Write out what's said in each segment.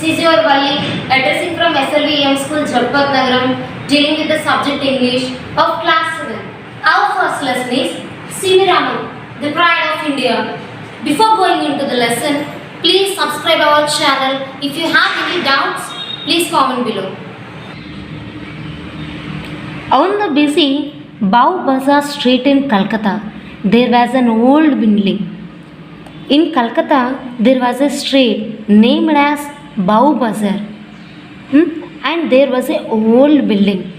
is your Valli, addressing from SLVM School, Jagpat Nagaram, dealing with the subject English of class 7. Our first lesson is C.V. Raman, the pride of India. Before going into the lesson, please subscribe our channel. If you have any doubts, please comment below. On the busy Bow Bazaar street in Calcutta, there was an old building. In Calcutta, there was a street named as Bow Bazaar, and there was a old building.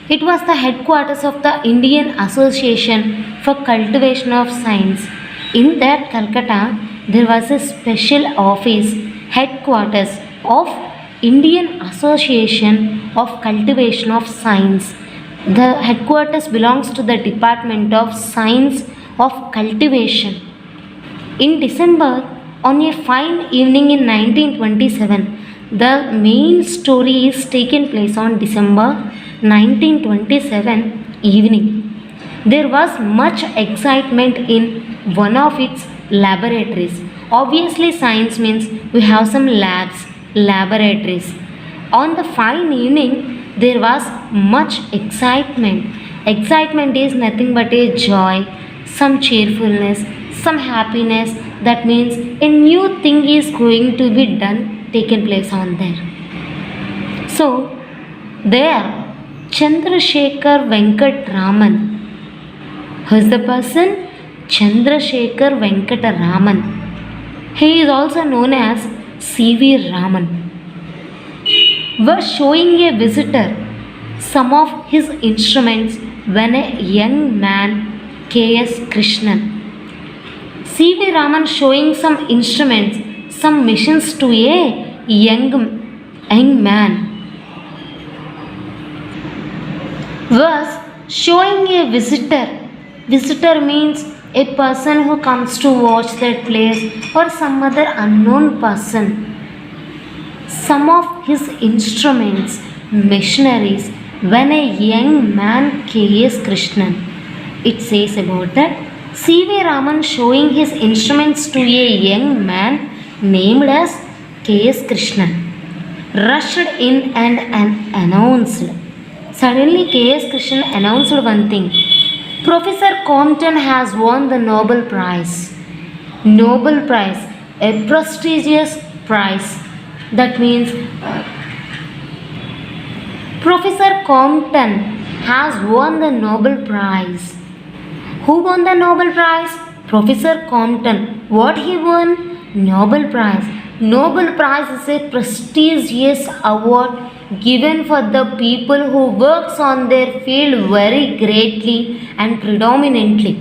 It was the headquarters of the Indian Association for Cultivation of Science. In that Calcutta, there was a special office, headquarters of Indian Association of Cultivation of Science. The headquarters belongs to the Department of Science of Cultivation. In December, on a fine evening in 1927, the main story is taken place on December 1927 evening. There was much excitement in one of its laboratories. Obviously, science means we have some labs, laboratories. On the fine evening, there was much excitement. Excitement is nothing but a joy, some cheerfulness, some happiness. That means a new thing is going to be done, taken place on there. So there Chandrasekhar Venkat Raman, who is the person? Chandrasekhar Venkata Raman. He is also known as C.V. Raman, was showing a visitor some of his instruments when a young man, K.S. Krishnan. C.V. Raman showing some instruments, some machines to a young man, was showing a visitor. Visitor means a person who comes to watch that place or some other unknown person. Some of his instruments, machineries, when a young man, K.S. Krishnan. It says about that C.V. Raman showing his instruments to a young man named as K.S. Krishnan rushed in and announced. Suddenly K.S. Krishnan announced one thing. Professor Compton has won the Nobel Prize. Nobel Prize, a prestigious prize. That means Professor Compton has won the Nobel Prize. Who won the Nobel Prize? Professor Compton. What he won? Nobel Prize. Nobel Prize is a prestigious award given for the people who works on their field very greatly and predominantly.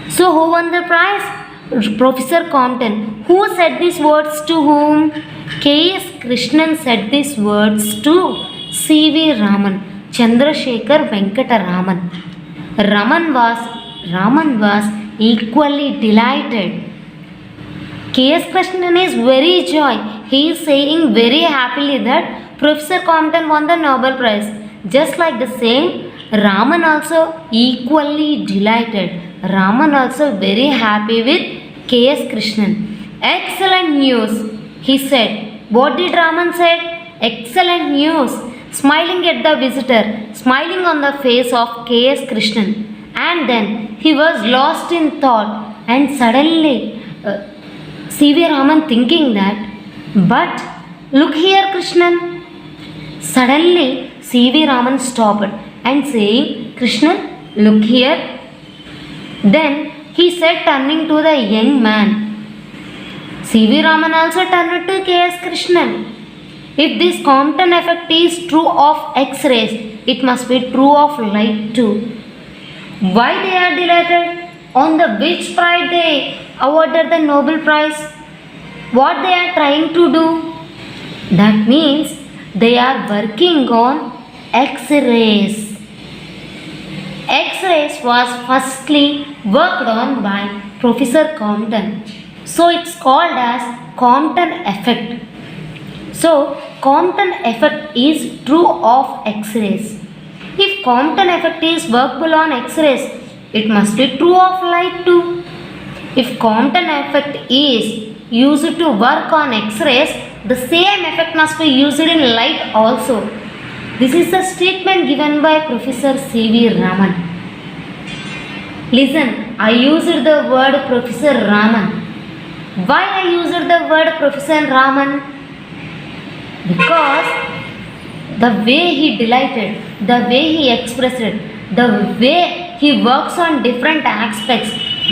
So who won the prize? Professor Compton. Who said these words to whom? K.S. Krishnan said these words to C.V. Raman, Chandrasekhar Venkata Raman. Raman was equally delighted. K.S. Krishnan is very joy. He is saying very happily that Professor Compton won the Nobel Prize. Just like the same, Raman also equally delighted. Raman also very happy with K.S. Krishnan. Excellent news, he said. What did Raman say? Excellent news. Smiling at the visitor, smiling on the face of K.S. Krishnan. And then he was lost in thought, and suddenly C.V. Raman thinking that, but look here Krishnan. Suddenly C.V. Raman stopped and saying, Krishnan, look here. Then he said, turning to the young man. C.V. Raman also turned to K.S. Krishnan. If this Compton effect is true of X-rays, it must be true of light too. Why they are delighted? On the which pride they awarded the Nobel Prize? What they are trying to do? That means they are working on X-rays. X-rays was firstly worked on by Professor Compton. So it's called as Compton effect. So Compton effect is true of X-rays. If Compton effect is workable on X-rays, it must be true of light too. If Compton effect is used to work on X-rays, the same effect must be used in light also. This is the statement given by Professor C.V. Raman. Listen, I used the word Professor Raman. Why I used the word Professor Raman? Because the way he delighted, the way he expressed it, the way he works on different aspects,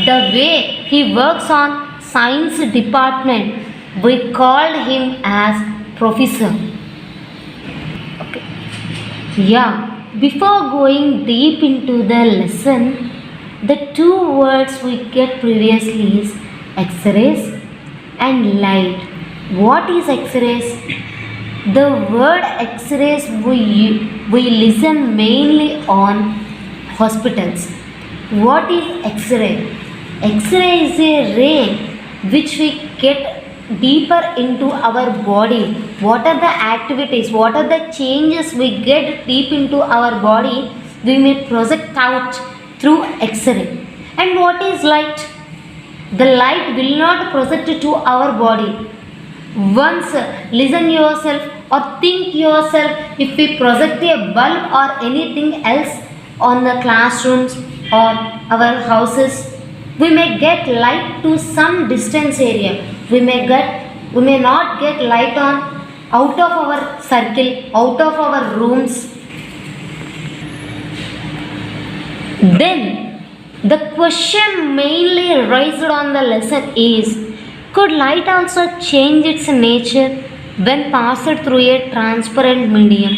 the way he works on science department, we called him as professor. Okay. Yeah, before going deep into the lesson, the two words we get previously is X-rays and light. What is X-rays? The word X-rays we listen mainly on hospitals. What is X-ray? X-ray is a ray which we get deeper into our body. What are the activities? What are the changes we get deep into our body? We may project out through X-ray. And what is light? The light will not project to our body. Once listen yourself or think yourself, if we project a bulb or anything else on the classrooms or our houses, we may get light to some distance area. We may not get light on out of our circle, out of our rooms. Then the question mainly raised on the lesson is, could light also change its nature when passed through a transparent medium?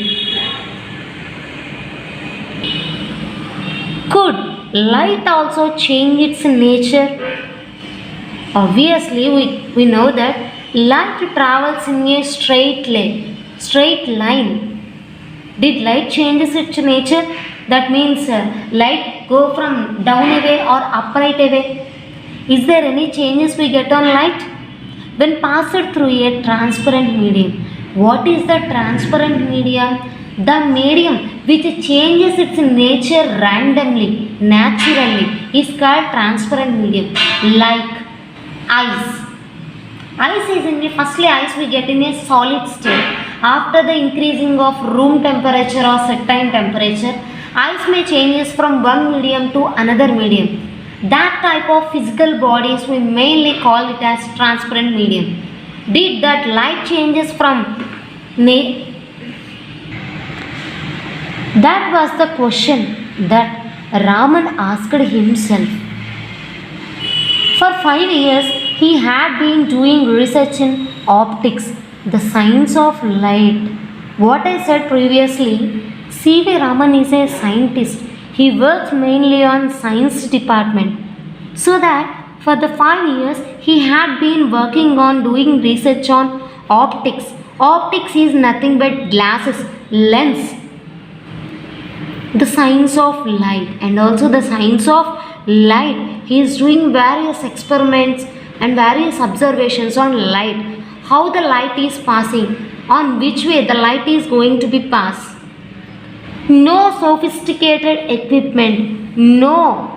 Could light also change its nature? Obviously, we know that light travels in a straight line. Did light changes its nature? That means light go from down away or upright away. Is there any changes we get on light? When passed through a transparent medium. What is the transparent medium? The medium which changes its nature randomly, naturally, is called transparent medium. Like ice. Ice is firstly ice we get in a solid state. After the increasing of room temperature or certain temperature, ice may changes from one medium to another medium. That type of physical bodies we mainly call it as transparent medium. Did that light changes from That was the question that Raman asked himself. For 5 years he had been doing research in optics, the science of light. What I said previously, C.V. Raman is a scientist. He works mainly on science department. So that for the 5 years he had been working on doing research on optics. Optics is nothing but glasses, lens. The science of light and also the science of light. He is doing various experiments and various observations on light. How the light is passing, on which way the light is going to be passed. No sophisticated equipment, no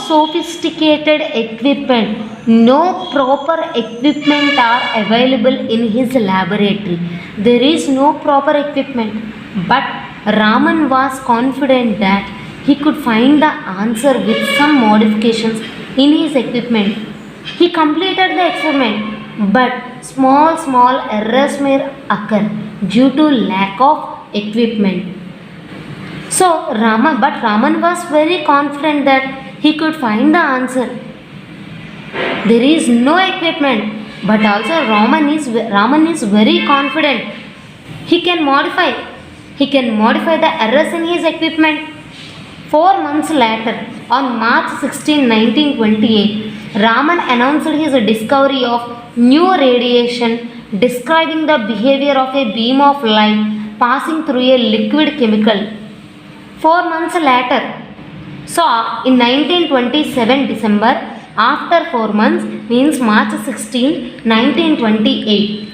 sophisticated equipment, no proper equipment are available in his laboratory. There is no proper equipment, but Raman was confident that he could find the answer with some modifications in his equipment. He completed the experiment, but small errors may occur due to lack of equipment. So Raman was very confident that he could find the answer. There is no equipment, but also Raman is very confident. He can modify the errors in his equipment. 4 months later, on March 16, 1928, Raman announced his discovery of new radiation describing the behavior of a beam of light passing through a liquid chemical. 4 months later, so in 1927 December, after 4 months means March 16, 1928,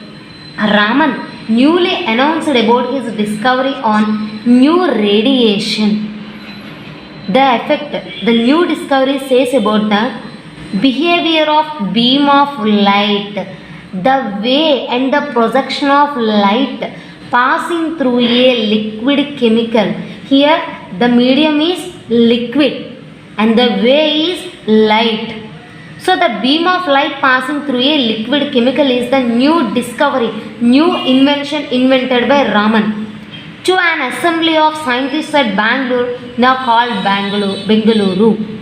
Raman newly announced about his discovery on new radiation. The effect the new discovery says about the behavior of beam of light, the way and the projection of light passing through a liquid chemical. Here the medium is liquid and the way is light. So the beam of light passing through a liquid chemical is the new discovery, new invention invented by Raman to an assembly of scientists at Bangalore, now called Bengaluru.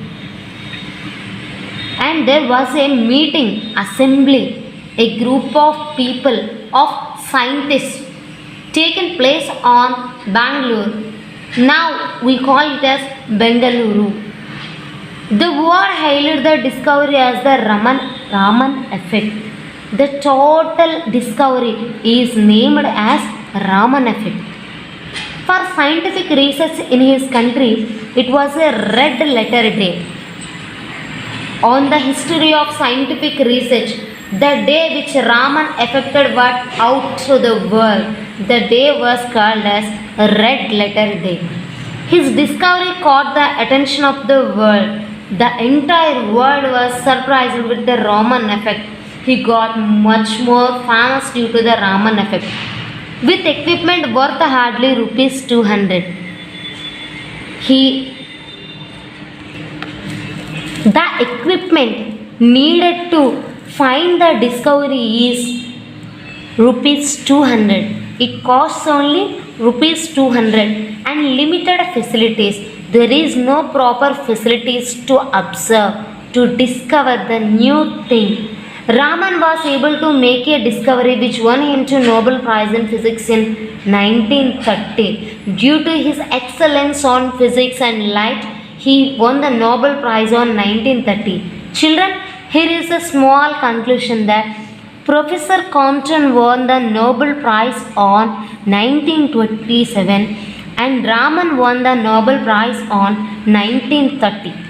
And there was a meeting, assembly, a group of people, of scientists taken place on Bangalore. Now we call it as Bengaluru. The word hailed the discovery as the Raman effect. The total discovery is named as Raman effect. For scientific research in his country, it was a red letter day. On the history of scientific research, the day which Raman effected went out to the world, the day was called as Red Letter Day. His discovery caught the attention of the world. The entire world was surprised with the Raman effect. He got much more famous due to the Raman effect. With equipment worth hardly rupees 200. The equipment needed to find the discovery is rupees 200. It costs only rupees 200 and limited facilities. There is no proper facilities to observe, to discover the new thing. Raman was able to make a discovery which won him to Nobel Prize in Physics in 1930. Due to his excellence on physics and light, he won the Nobel Prize on 1930. Children, here is a small conclusion that Professor Compton won the Nobel Prize on 1927 and Raman won the Nobel Prize on 1930.